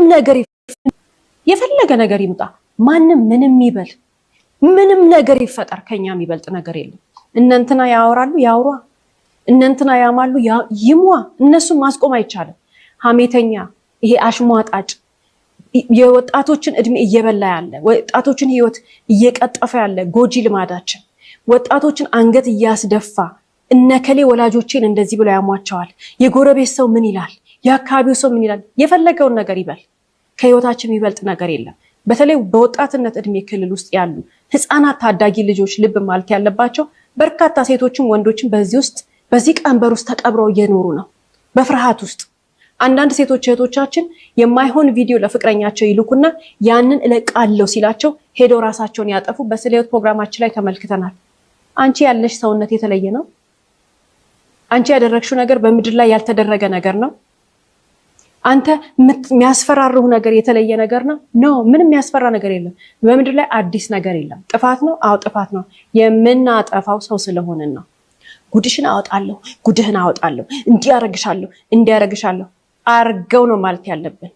ነገር የፈለገ ነገር ይምጣ ማንም ምንም ይበል ምንም ነገር ይፈጠር ከኛ የሚበልጥ ነገር የለም። እነንትና ያወራሉ ያውራ እነንትና ያማሉ ይሟ እነሱ ማስቆም አይቻልም። ሐሜተኛ ይሄ አሽሟጣጭ የወጣቶችን እድሜ እየበላ ያለ ወጣቶችን ህይወት እየቀጠፈ ያለ ጎጂ ልማዳችን ወጣቶችን አንገት እያስደፋ እነከሌ ወላጆችን እንደዚህ ብለው ያሟቸዋል። የጎረቤት ሰው ምን ይላል? የአካባቢው ሰው ምን ይላል? የፈለገውን ነገር ይበል ከህይወታችን የሚበልጥ ነገር የለም። በተለይ በወጣትነት እድሜ ክልል ውስጥ ያሉ ህፃናት ታዳጊ ልጆች ልብ ማለት ያለባቸው በርካታ ሴቶችም ወንዶችም በዚህ ቀንበር ውስጥ ተቀብረው እየኖሩ ነው በፍርሃት ውስጥ። አንዳንድ ሴቶች እህቶቻችን የማይሆን ቪዲዮ ለፍቅረኛቸው ይልኩና ያንን እለቃለሁ ሲላቸው ሄደው ራሳቸውን ያጠፉ በስለ ህይወት ፕሮግራማችን ላይ ተመልክተናል። አንቺ ያለሽ ሰውነት የተለየ ነው። አንቺ ያደረግሽው ነገር በምድር ላይ ያልተደረገ ነገር ነው። አንተ የሚያስፈራሩህ ነገር የተለየ ነገር ነው። ምንም የሚያስፈራ ነገር የለም። በምድር ላይ አዲስ ነገር የለም። ጥፋት ነው። አዎ ጥፋት ነው። የምናጠፋው ሰው ስለሆነን ነው። ጉድሽን አወጣለሁ፣ ጉድህን አወጣለሁ፣ እንዲያረግሻለሁ አርገው ነው ማለት ያለብን።